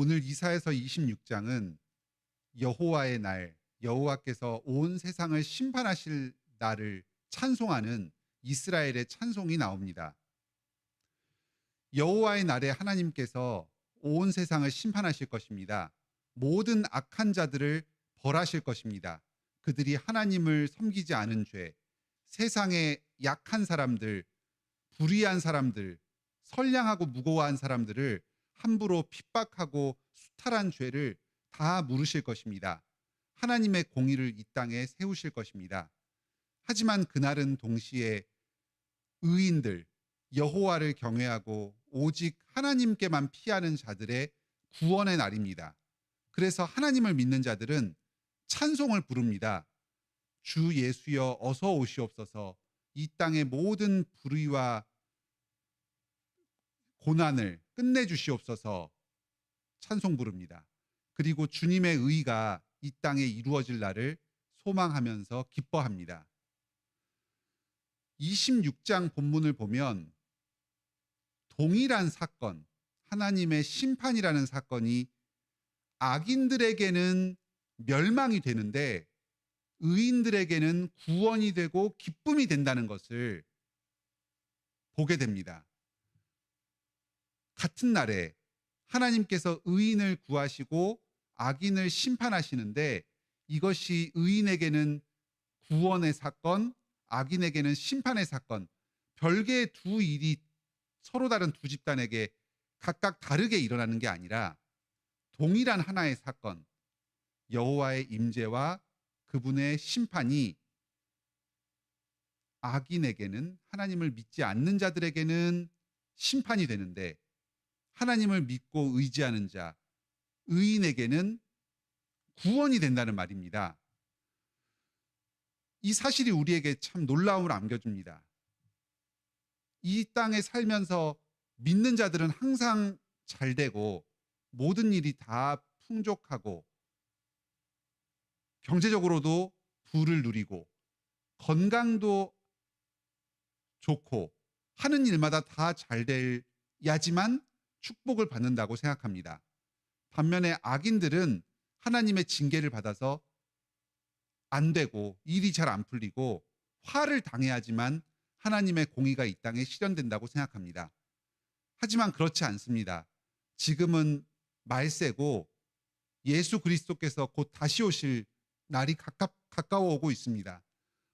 오늘 이사야서 26장은 여호와의 날, 여호와께서 온 세상을 심판하실 날을 찬송하는 이스라엘의 찬송이 나옵니다. 여호와의 날에 하나님께서 온 세상을 심판하실 것입니다. 모든 악한 자들을 벌하실 것입니다. 그들이 하나님을 섬기지 않은 죄, 세상의 약한 사람들, 불의한 사람들, 선량하고 무고한 사람들을 함부로 핍박하고 수탈한 죄를 다 물으실 것입니다. 하나님의 공의를 이 땅에 세우실 것입니다. 하지만 그날은 동시에 의인들, 여호와를 경외하고 오직 하나님께만 피하는 자들의 구원의 날입니다. 그래서 하나님을 믿는 자들은 찬송을 부릅니다. 주 예수여 어서 오시옵소서. 이 땅의 모든 불의와 고난을 끝내주시옵소서 찬송 부릅니다. 그리고 주님의 의가 이 땅에 이루어질 날을 소망하면서 기뻐합니다. 26장 본문을 보면 동일한 사건, 하나님의 심판이라는 사건이 악인들에게는 멸망이 되는데 의인들에게는 구원이 되고 기쁨이 된다는 것을 보게 됩니다. 같은 날에 하나님께서 의인을 구하시고 악인을 심판하시는데 이것이 의인에게는 구원의 사건, 악인에게는 심판의 사건, 별개의 두 일이 서로 다른 두 집단에게 각각 다르게 일어나는 게 아니라 동일한 하나의 사건, 여호와의 임재와 그분의 심판이 악인에게는, 하나님을 믿지 않는 자들에게는 심판이 되는데 하나님을 믿고 의지하는 자, 의인에게는 구원이 된다는 말입니다. 이 사실이 우리에게 참 놀라움을 안겨줍니다. 이 땅에 살면서 믿는 자들은 항상 잘 되고 모든 일이 다 풍족하고 경제적으로도 부를 누리고 건강도 좋고 하는 일마다 다 잘 돼야지만 축복을 받는다고 생각합니다. 반면에 악인들은 하나님의 징계를 받아서 안 되고 일이 잘 안 풀리고 화를 당해야지만 하나님의 공의가 이 땅에 실현된다고 생각합니다. 하지만 그렇지 않습니다. 지금은 말세고 예수 그리스도께서 곧 다시 오실 날이 가까워 오고 있습니다.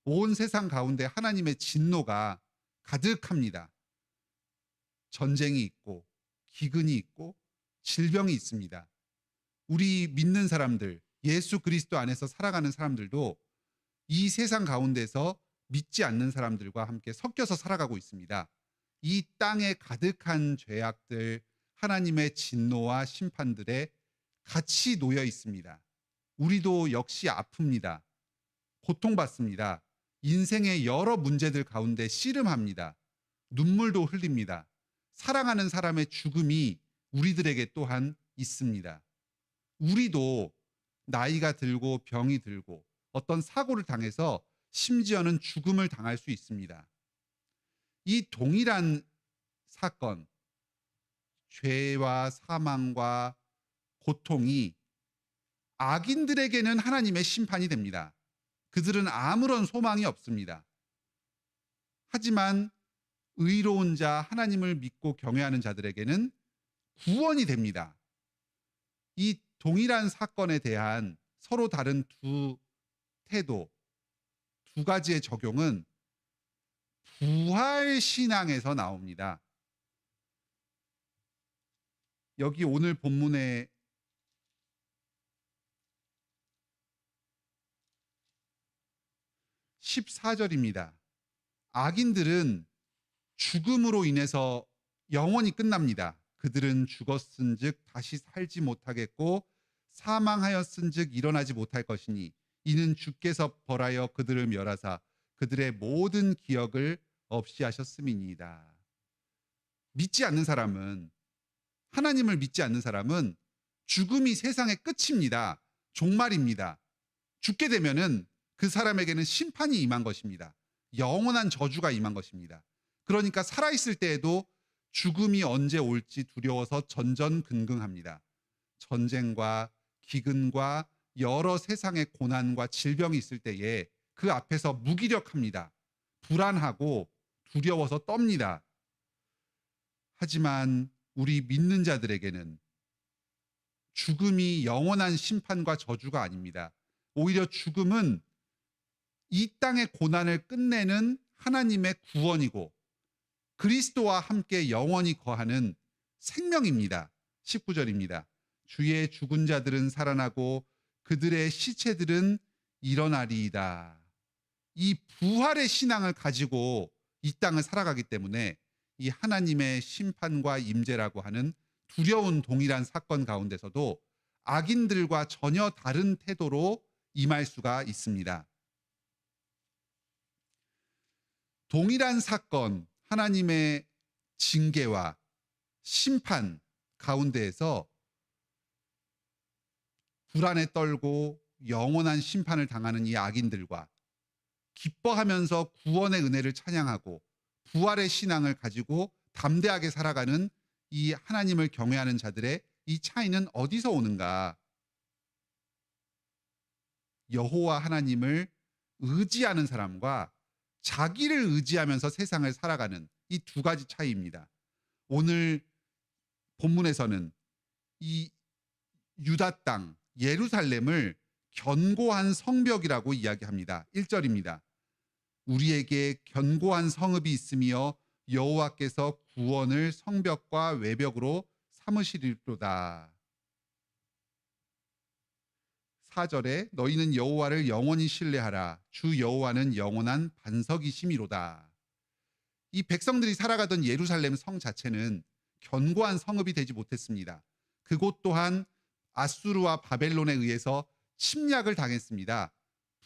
온 세상 가운데 하나님의 진노가 가득합니다. 전쟁이 있고 기근이 있고 질병이 있습니다. 우리 믿는 사람들, 예수 그리스도 안에서 살아가는 사람들도 이 세상 가운데서 믿지 않는 사람들과 함께 섞여서 살아가고 있습니다. 이 땅에 가득한 죄악들, 하나님의 진노와 심판들에 같이 놓여 있습니다. 우리도 역시 아픕니다. 고통받습니다. 인생의 여러 문제들 가운데 씨름합니다. 눈물도 흘립니다. 사랑하는 사람의 죽음이 우리들에게 또한 있습니다. 우리도 나이가 들고 병이 들고 어떤 사고를 당해서 심지어는 죽음을 당할 수 있습니다. 이 동일한 사건, 죄와 사망과 고통이 악인들에게는 하나님의 심판이 됩니다. 그들은 아무런 소망이 없습니다. 하지만 의로운 자, 하나님을 믿고 경외하는 자들에게는 구원이 됩니다. 이 동일한 사건에 대한 서로 다른 두 태도, 두 가지의 적용은 부활 신앙에서 나옵니다. 여기 오늘 본문에 14절입니다. 악인들은 죽음으로 인해서 영원히 끝납니다. 그들은 죽었은즉 다시 살지 못하겠고 사망하였은즉 일어나지 못할 것이니 이는 주께서 벌하여 그들을 멸하사 그들의 모든 기억을 없이 하셨음이니이다. 믿지 않는 사람은, 하나님을 믿지 않는 사람은 죽음이 세상의 끝입니다. 종말입니다. 죽게 되면은 그 사람에게는 심판이 임한 것입니다. 영원한 저주가 임한 것입니다. 그러니까 살아있을 때에도 죽음이 언제 올지 두려워서 전전긍긍합니다. 전쟁과 기근과 여러 세상의 고난과 질병이 있을 때에 그 앞에서 무기력합니다. 불안하고 두려워서 떱니다. 하지만 우리 믿는 자들에게는 죽음이 영원한 심판과 저주가 아닙니다. 오히려 죽음은 이 땅의 고난을 끝내는 하나님의 구원이고 그리스도와 함께 영원히 거하는 생명입니다. 19절입니다. 주의 죽은 자들은 살아나고 그들의 시체들은 일어나리이다. 이 부활의 신앙을 가지고 이 땅을 살아가기 때문에 이 하나님의 심판과 임재라고 하는 두려운 동일한 사건 가운데서도 악인들과 전혀 다른 태도로 임할 수가 있습니다. 동일한 사건, 하나님의 징계와 심판 가운데에서 불안에 떨고 영원한 심판을 당하는 이 악인들과 기뻐하면서 구원의 은혜를 찬양하고 부활의 신앙을 가지고 담대하게 살아가는 이 하나님을 경외하는 자들의 이 차이는 어디서 오는가? 여호와 하나님을 의지하는 사람과 자기를 의지하면서 세상을 살아가는 이 두 가지 차이입니다. 오늘 본문에서는 이 유다 땅 예루살렘을 견고한 성벽이라고 이야기합니다. 1절입니다. 우리에게 견고한 성읍이 있으며 여호와께서 구원을 성벽과 외벽으로 삼으시리로다. 4절에 너희는 여호와를 영원히 신뢰하라. 주 여호와는 영원한 반석이심이로다. 이 백성들이 살아가던 예루살렘 성 자체는 견고한 성읍이 되지 못했습니다. 그곳 또한 아수르와 바벨론에 의해서 침략을 당했습니다.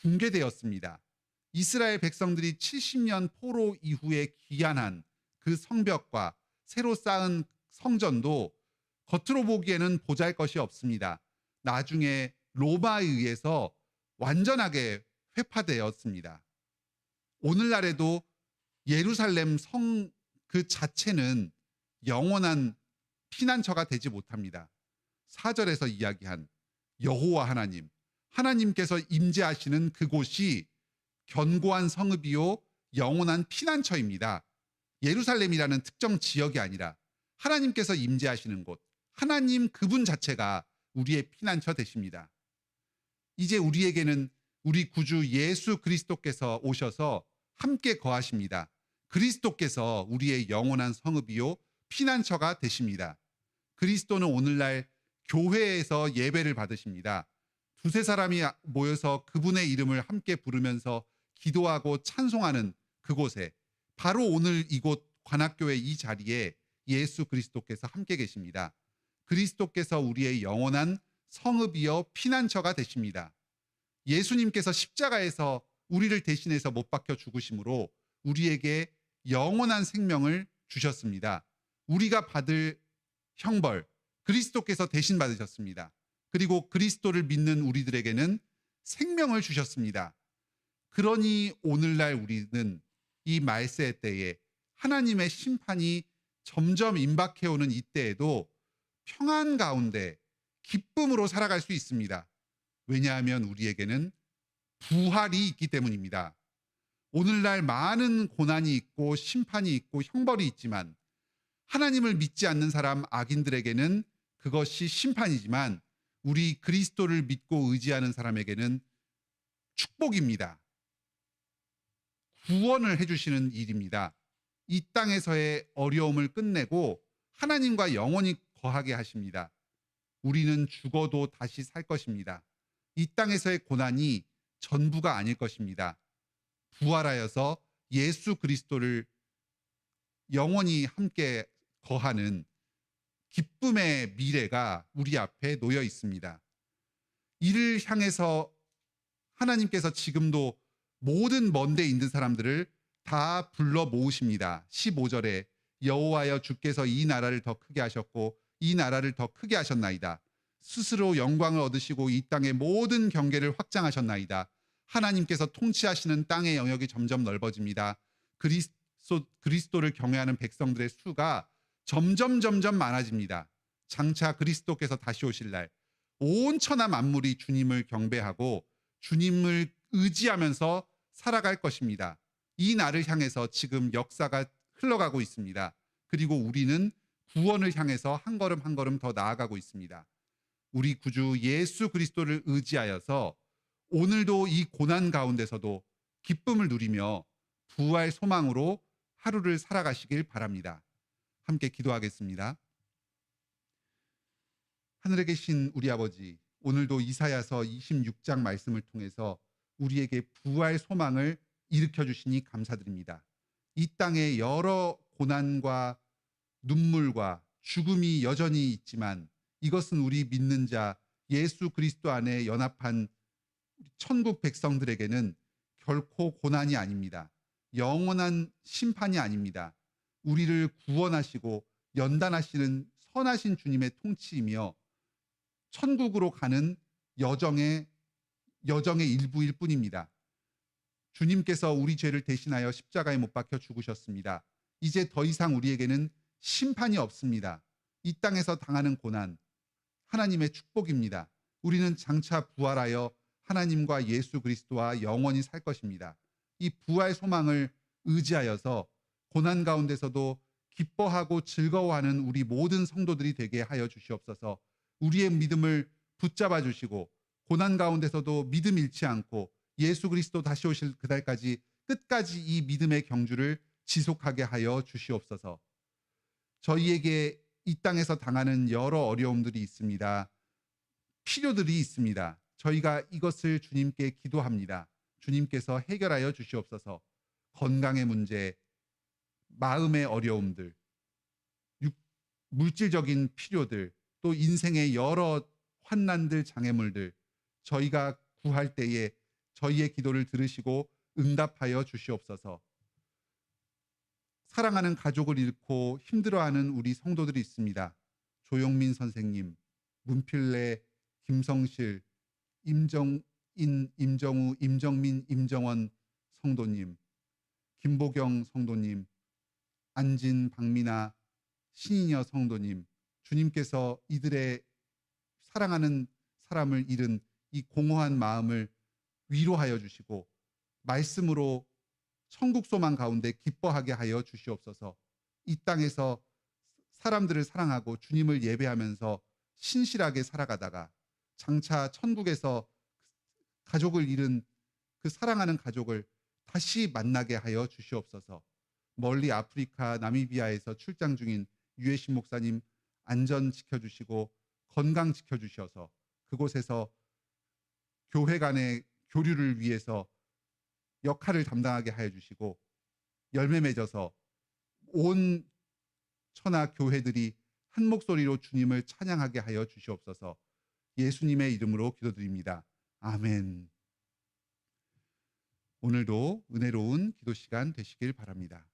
붕괴되었습니다. 이스라엘 백성들이 70년 포로 이후에 귀환한 그 성벽과 새로 쌓은 성전도 겉으로 보기에는 보잘것이 없습니다. 나중에 로마에 의해서 완전하게 회파되었습니다. 오늘날에도 예루살렘 성 그 자체는 영원한 피난처가 되지 못합니다. 4절에서 이야기한 여호와 하나님, 하나님께서 임재하시는 그곳이 견고한 성읍이요 영원한 피난처입니다. 예루살렘이라는 특정 지역이 아니라 하나님께서 임재하시는 곳, 하나님 그분 자체가 우리의 피난처 되십니다. 이제 우리에게는 우리 구주 예수 그리스도께서 오셔서 함께 거하십니다. 그리스도께서 우리의 영원한 성읍이요 피난처가 되십니다. 그리스도는 오늘날 교회에서 예배를 받으십니다. 두세 사람이 모여서 그분의 이름을 함께 부르면서 기도하고 찬송하는 그곳에 바로 오늘 이곳 관악교회 이 자리에 예수 그리스도께서 함께 계십니다. 그리스도께서 우리의 영원한 성읍이여 피난처가 되십니다. 예수님께서 십자가에서 우리를 대신해서 못 박혀 죽으심으로 우리에게 영원한 생명을 주셨습니다. 우리가 받을 형벌, 그리스도께서 대신 받으셨습니다. 그리고 그리스도를 믿는 우리들에게는 생명을 주셨습니다. 그러니 오늘날 우리는 이 말세 때에 하나님의 심판이 점점 임박해오는 이때에도 평안 가운데 기쁨으로 살아갈 수 있습니다. 왜냐하면 우리에게는 부활이 있기 때문입니다. 오늘날 많은 고난이 있고 심판이 있고 형벌이 있지만 하나님을 믿지 않는 사람 악인들에게는 그것이 심판이지만 우리 그리스도를 믿고 의지하는 사람에게는 축복입니다. 구원을 해주시는 일입니다. 이 땅에서의 어려움을 끝내고 하나님과 영원히 거하게 하십니다. 우리는 죽어도 다시 살 것입니다. 이 땅에서의 고난이 전부가 아닐 것입니다. 부활하여서 예수 그리스도를 영원히 함께 거하는 기쁨의 미래가 우리 앞에 놓여 있습니다. 이를 향해서 하나님께서 지금도 모든 먼 데 있는 사람들을 다 불러 모으십니다. 15절에 여호와여 주께서 이 나라를 더 크게 하셨고 이 나라를 더 크게 하셨나이다. 스스로 영광을 얻으시고 이 땅의 모든 경계를 확장하셨나이다. 하나님께서 통치하시는 땅의 영역이 점점 넓어집니다. 그리스도를 경외하는 백성들의 수가 점점 많아집니다. 장차 그리스도께서 다시 오실 날 온 천하 만물이 주님을 경배하고 주님을 의지하면서 살아갈 것입니다. 이 날을 향해서 지금 역사가 흘러가고 있습니다. 그리고 우리는 구원을 향해서 한 걸음 한 걸음 더 나아가고 있습니다. 우리 구주 예수 그리스도를 의지하여서 오늘도 이 고난 가운데서도 기쁨을 누리며 부활 소망으로 하루를 살아가시길 바랍니다. 함께 기도하겠습니다. 하늘에 계신 우리 아버지, 오늘도 이사야서 26장 말씀을 통해서 우리에게 부활 소망을 일으켜 주시니 감사드립니다. 이 땅에 여러 고난과 눈물과 죽음이 여전히 있지만 이것은 우리 믿는 자 예수 그리스도 안에 연합한 천국 백성들에게는 결코 고난이 아닙니다. 영원한 심판이 아닙니다. 우리를 구원하시고 연단하시는 선하신 주님의 통치이며 천국으로 가는 여정의 일부일 뿐입니다. 주님께서 우리 죄를 대신하여 십자가에 못 박혀 죽으셨습니다. 이제 더 이상 우리에게는 심판이 없습니다. 이 땅에서 당하는 고난, 하나님의 축복입니다. 우리는 장차 부활하여 하나님과 예수 그리스도와 영원히 살 것입니다. 이 부활 소망을 의지하여서 고난 가운데서도 기뻐하고 즐거워하는 우리 모든 성도들이 되게 하여 주시옵소서. 우리의 믿음을 붙잡아 주시고 고난 가운데서도 믿음 잃지 않고 예수 그리스도 다시 오실 그날까지 끝까지 이 믿음의 경주를 지속하게 하여 주시옵소서. 저희에게 이 땅에서 당하는 여러 어려움들이 있습니다. 필요들이 있습니다. 저희가 이것을 주님께 기도합니다. 주님께서 해결하여 주시옵소서. 건강의 문제, 마음의 어려움들, 물질적인 필요들, 또 인생의 여러 환난들, 장애물들, 저희가 구할 때에 저희의 기도를 들으시고 응답하여 주시옵소서. 사랑하는 가족을 잃고 힘들어하는 우리 성도들이 있습니다. 조용민 선생님, 문필래, 김성실, 임정인, 임정우, 임정민, 임정원 성도님, 김보경 성도님, 안진, 박민아, 신인여 성도님, 주님께서 이들의 사랑하는 사람을 잃은 이 공허한 마음을 위로하여 주시고 말씀으로 천국 소망 가운데 기뻐하게 하여 주시옵소서. 이 땅에서 사람들을 사랑하고 주님을 예배하면서 신실하게 살아가다가 장차 천국에서 가족을 잃은 그 사랑하는 가족을 다시 만나게 하여 주시옵소서. 멀리 아프리카 나미비아에서 출장 중인 유해신 목사님 안전 지켜주시고 건강 지켜주셔서 그곳에서 교회 간의 교류를 위해서 역할을 담당하게 하여 주시고 열매 맺어서 온 천하 교회들이 한 목소리로 주님을 찬양하게 하여 주시옵소서. 예수님의 이름으로 기도드립니다. 아멘. 오늘도 은혜로운 기도 시간 되시길 바랍니다.